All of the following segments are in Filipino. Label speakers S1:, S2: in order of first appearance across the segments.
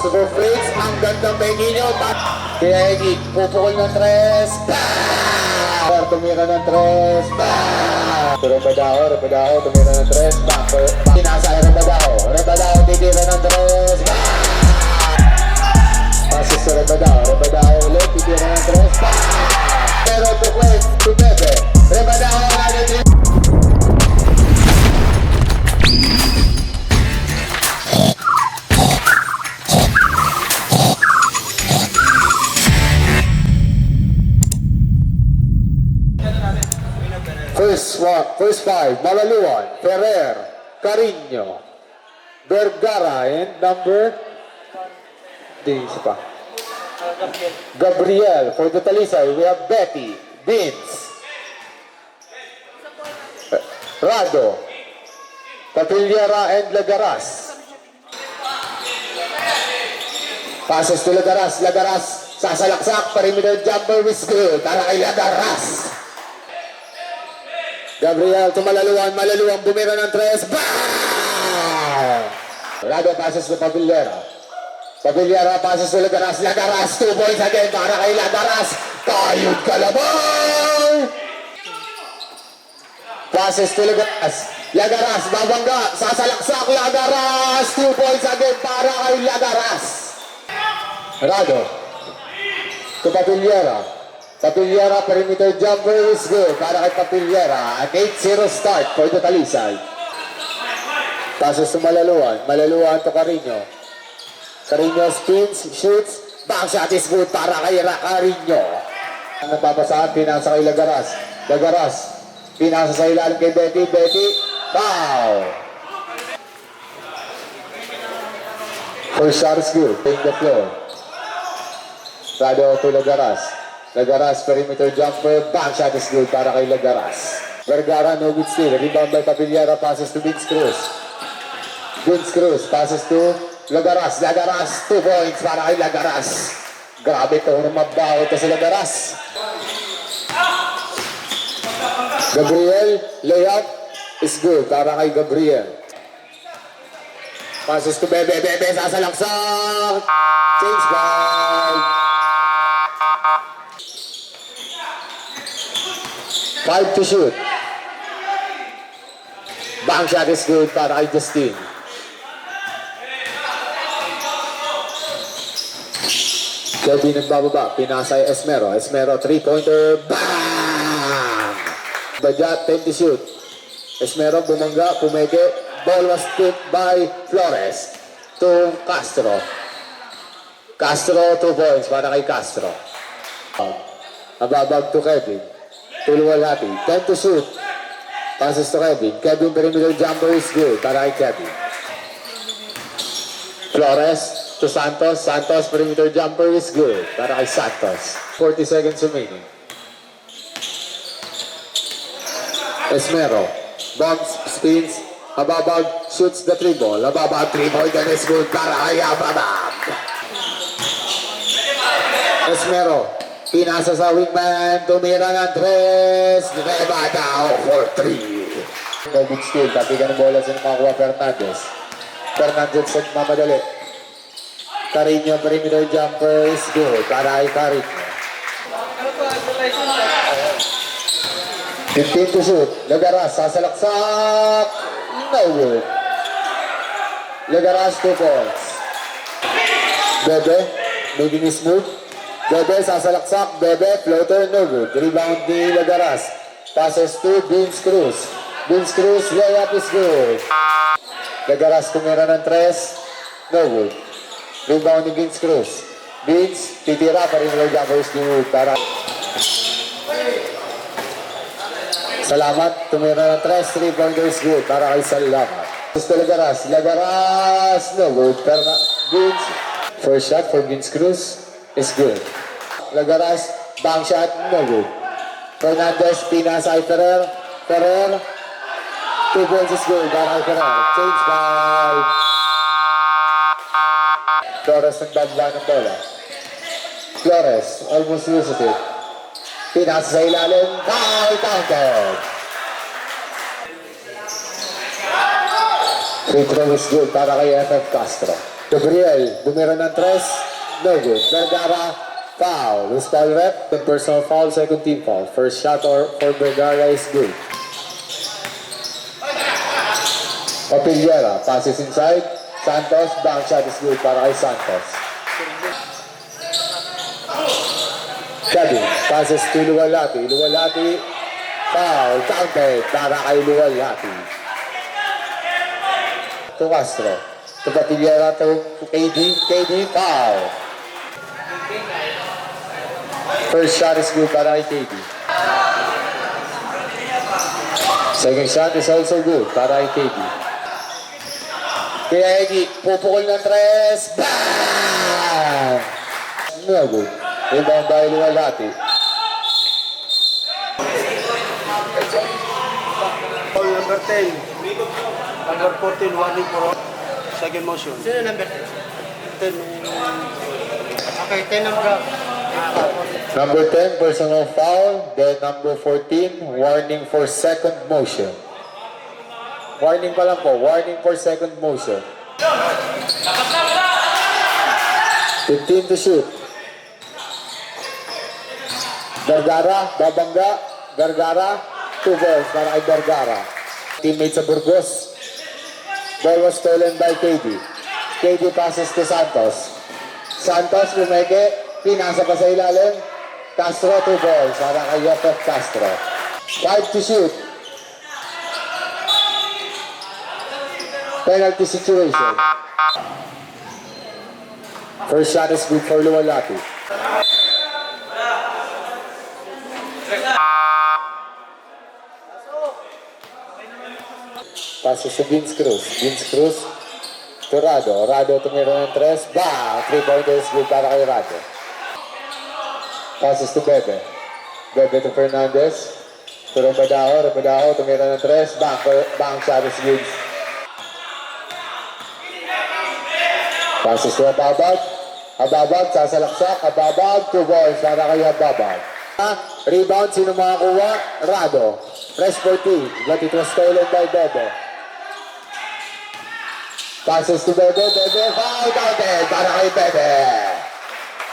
S1: Super Freaks, ang gandang bengi nyo. Kaya Eggy, pupukol ng tres. Tumira ng tres. Rebadaho, tumira ng tres. Pinasa ay Rebadaho, titira ng tres. Passes sa Rebadaho ulit, titira ng tres. Pero tukwet, tubebe. Rebadaho natin titira. First five, Malaluan, Ferrer, Carino, Vergara, and number Gabriel. For the Talisay, we have Betty, Vince, Rado, Papiliera, and Lagaras. Passes to Lagaras, sasalaksak, perimeter jumper is good, para kay Lagaras. Gabriel to Malaluan, bumira ng tres. Bang! Rado passes to Papiliera. Papiliera passes to Lagaras. 2 points again para kay Lagaras. Kayod kalabaw! Passes to Lagaras, babangga, sasalaksak Lagaras. 2 points again para kay Lagaras. Rado to Papiliera. Papiliera, perimeter jumper is good para kay Papiliera. An 8-0 start for the Talisay. Passes to Malaluan to Carino. Carino spins, shoots, back shot is good para kay Carino. Napapasahan, pinasa kay Lagaras, pinasa sa ilalim kay Betty, foul! First shot is good, take the floor. Rado to Lagaras, perimeter jumper, back shot is good para kay Lagaras. Vergara, no good steal. Rebound by Papiliera, passes to Vince Cruz passes to Lagaras, 2 points para kay Lagaras. Grabe ito, mabaho ito si Lagaras. Gabriel, layup is good para kay Gabriel. Passes to Bebe, sasalaksak. Change ball. 5 to shoot. Bang shot is good para kay Justin. Kevin nagbababa, pinasa ay Esmero, 3-pointer, bang! Bajat, 10 to shoot. Esmero bumangga, pumeke, ball was tipped by Flores to Castro. 2 points para kay Castro. Ababag to Kevin. Tulwalhati, 10 to shoot. Passes to Kevin, perimeter jumper is good para kay Kevin. Flores to Santos, perimeter jumper is good para kay Santos. 40 seconds remaining. Esmero, bumps, spins, Ababag shoots the 3-ball. Ababag 3-pointer is good para kay Ababag. Esmero, pinasa sa wingman, tumira ng tres, Rebadaho for 3. No good steal, tapigan ng bola sa nakakuha Fernandez sa mamadali. Carino, perimeter jumper is good para kay Carino. 15 to shoot, Lagaras, sasalaksak, no good. Lagaras 2 points. Bebe, making his move. Bebe, sasalaksak, floater, no good. Rebound ni Lagaras. Passes to Vince Cruz. Layup is good. Lagaras tumira ng tres, no good. Rebound ni Vince Cruz. Vince, titira pa rin ng jumpers ni Wood para... Salamat, tumira ng tres, 3-pointer is good para kay Salamat. Gusto Lagaras, no good. Vince, first shot for Vince Cruz is good. Lagaras, bang shot, no good. Fernandez, pinasa ay Ferrer, 2 points is good para kay Ferrer. Change by Flores ng dadla ng bola. Flores, almost uses it. Pinasa sa ilalim, foul counted. Free throw is good para kay FF Castro. Gabriel, bumira ng 3. No good. Vergara, foul. Who's foul rep? The personal foul, second team foul. First shot for Vergara is good. Papiliera, passes inside. Santos, bank shot is good para kay Santos. Kevin, passes to Luwalhati. Luwalhati, foul, counted para kay Luwalhati. To Castro. To Papiliera, to KD. KD, foul. First shot is good para kay KD. Second shot is also good para kay KD. Kaya Egi, pupukol ng 3. Bang! No good. Rebound by Luwalhati.
S2: Foul number 10. Number 14, warning for second motion.
S3: Sino number 10?
S2: 10.
S3: Okay, 10 number.
S1: Number 10, personal foul. Then number 14, warning for second motion. Warning pa lang po, warning for second motion. 15 to shoot. Vergara, Babangga, Vergara, 2 balls para kay Vergara. Teammate sa Burgos. Ball was stolen by KD. KD passes to Santos. Santos, lumeke, pinasa pa sa ilalim. Castro, 2 balls para kay Yopef Castro. 5 to shoot. Penalty situation. First shot is good for Luwalhati. Passes to Vince Cruz. Vince Cruz to Rado. Rado tumira ng 3. Bang! 3-pointer is good para kay Rado. Passes to Bebe. Bebe to Fernandez. To Rabadao. Rabadao tumira ng 3. Bang shot is good. Passes to Ababag. Ababag, sasalaksak. Ababag, 2 balls para kay Ababag. Rebound, sino makakuha? Rado. Fresh 14, but it was stolen by Bebe. Passes to Bebe. Bebe, foul counted para kay Bebe.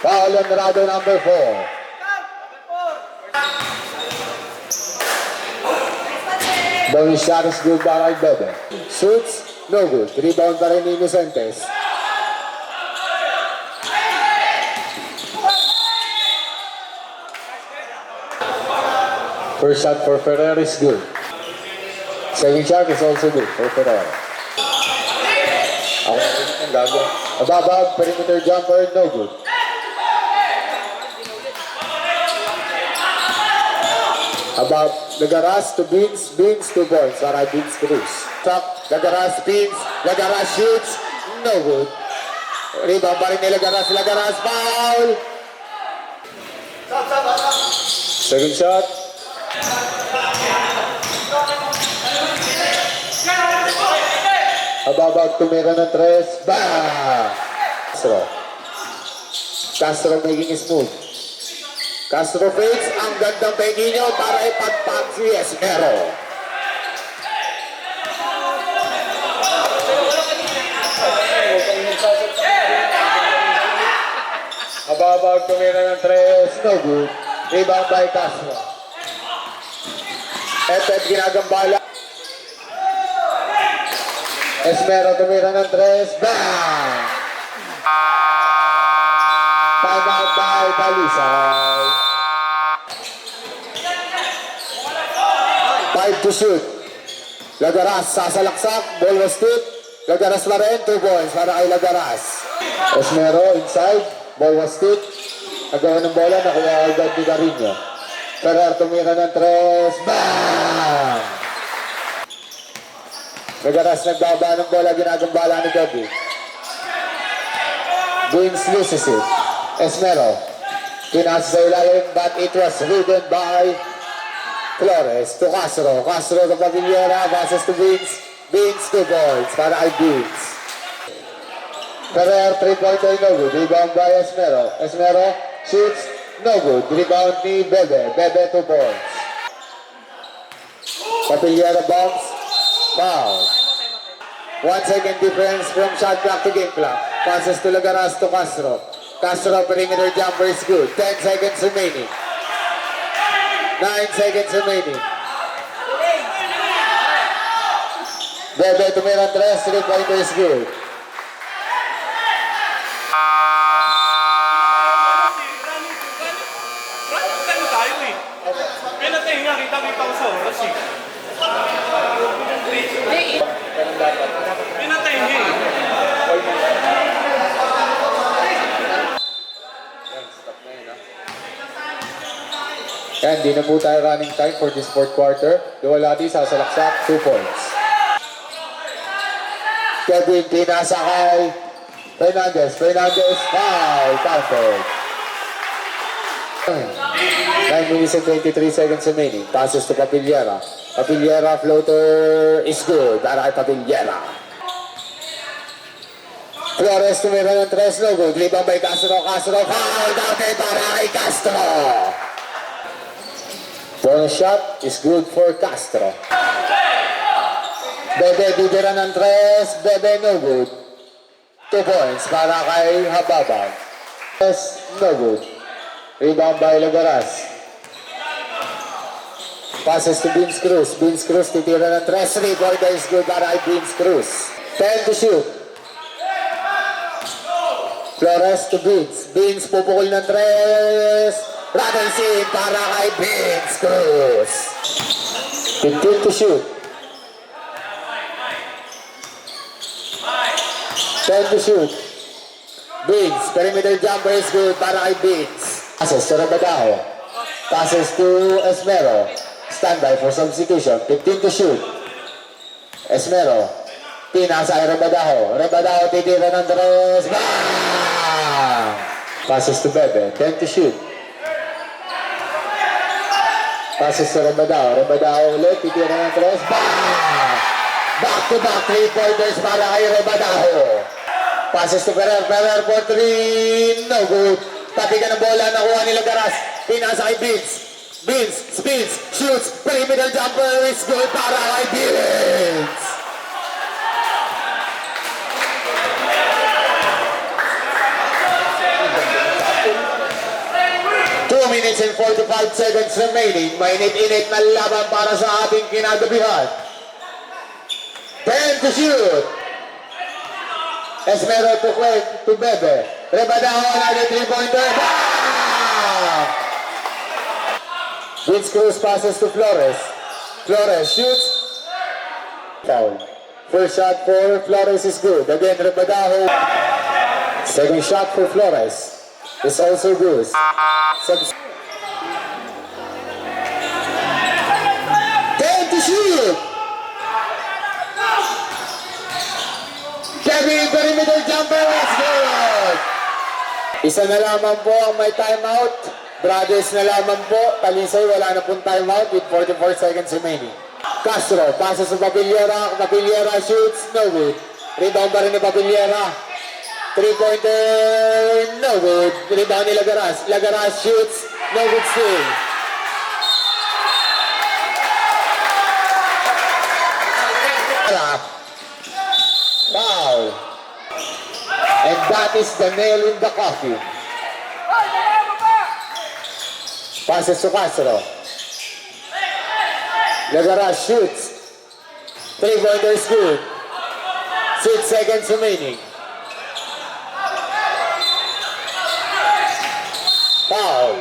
S1: Foul on Rado number 4. Bonus shot is good para kay Bebe. Shoots, no good. Rebound pa rin ni Inocentes. First shot for Ferrer is good. Second shot is also good for Ferrer. Okay, ang gago. Ababag, perimeter jumper, no good. Abab, Lagaras to Beans, Beans to Bones, para Beans Cruz. Top, Lagaras, Beans, Lagaras shoots, no good. Rebound pa rin ni Lagaras, Lagaras, foul! Second shot. Ababag tumira ng 3. Bang! Castro making smooth. Castro fakes. Ang gandang pahingi nyo para ipagpag si Esmero. Ababag tumira ng 3. No good. Rebound by Castro. Eped ginagambala. Esmero tumira ng 3. Bang! Time out by Talisay. 5 to shoot. Lagaras sasalaksak. Ball was tipped. Lagaras pa rin. 2 points para kay Lagaras. Esmero inside. Ball was tipped. Nagawa ng bola. Nakuha agad ni Carino. Ferrer tumira ng 3. Bang! Lagaras nagbaba ng bola, ginagambala ni Gabi. Wins loses it. Esmero. Pinasa sa ilalim, but it was ridden by Flores to Castro. Castro to Pavillera, passes to Vince. Vince to Boyds para kay Vince. Ferrer, 3-pointer, no good. Rebound by Esmero. Esmero shoots, no good. Rebound ni Bebe. Bebe 2 points. Pavillera bounce. Foul. 1 second difference from shot clock to game clock. Passes to Lagaras to Castro. Castro perimeter jumper is good. 10 seconds remaining. 9 seconds remaining. Bebe tumira 3, 3-pointer is good.
S4: Ano tayo eh? Pinatay nga, kita-kita ko sa oras eh. Pinatay nga eh.
S1: Yan, di na po tayo running time for this fourth quarter. Duwalati sa salaksak, 2 points. Kevin pinasa kay Fernandez. Fernandez, foul, counted. 9 minutes and 23 seconds remaining. Passes to Papillera. Papillera floater is good. Para kay Papillera. Flores tumira ng 3, no good. Rebound by Castro. Castro, foul, counted para kay Castro. Bonus shot is good for Castro. Bebe bibira ng 3. Bebe no good. 2 points para kay Hababag. Yes, no good. Rebound by Lagaras. Passes to Vince Cruz. Vince Cruz titira ng 3. 3-pointer is good para kay Vince Cruz. 10 to shoot. Flores to Vince. Vince pupukol ng 3. Robinson para kay Vince Cruz. 15 to shoot. 10 to shoot. Vince, perimeter jumper is good para kay Vince. Passes to Rabadao. Passes to Esmero. Standby for substitution. 15 to shoot. Esmero. Pinasa kay Rabadao. Rabadao titira ng 3. Bang! Passes to Bebe. 10 to shoot. Passes to Rabadao. Rabadao ulit. Titira ng 3. Bang! Back-to-back 3-pointers para kay Rabadao. Passes to Ferrer. Ferrer for 3. No good. Tabi ka ng bola. Nakuha ni Lagaras. Pinasa kay Vince. Vince spins. Shoots. Perimeter jumper is good para kay Vince. Minutes and 45 seconds remaining. Mainit-init na laban para sa ating kinagabihan. 10 to shoot. Esmero to Bebe. Rebadao another 3-pointer. Bang! Vince Cruz passes to Flores. Flores shoots. Foul. First shot for Flores is good. Again, Rebadao. Second shot for Flores is also good. 10 to shoot. Kevin, perimeter jumper is good. Isa na lamang po ang may timeout. Brothers na lamang po. Talisay wala na pong timeout with 44 seconds remaining. Castro passes to Papillera. Papillera shoots. No good. Rebound pa rin ni Papillera. 3-pointer, no good. Rebound ni Lagaras. Lagaras shoots, no good still. Foul. And that is the nail in the coffin. Passes to Castro. Lagaras shoots. 3-pointer is good. 6 seconds remaining. Foul.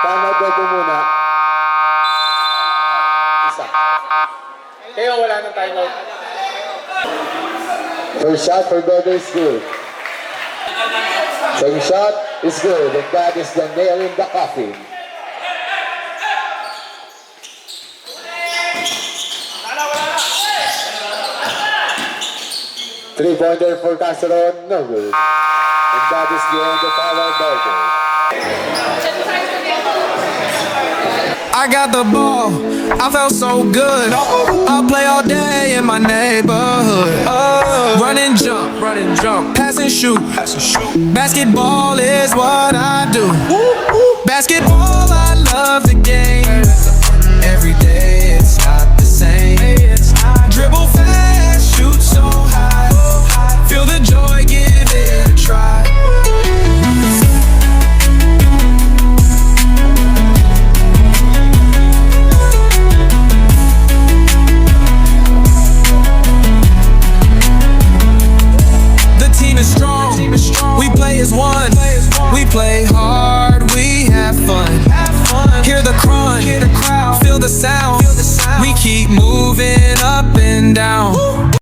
S1: Timeout daw po muna. Isa. Kaya wala nang timeout. First shot for Bebe is good. Second shot is good, and that is the nail in the coffin. Three-pointer for Castro, no good. And that is the end of our burger.
S5: I got the ball, I felt so good. I'll play all day. play in my neighborhood. Run and jump, pass and shoot. Basketball is what I do. Basketball, I love the game. Every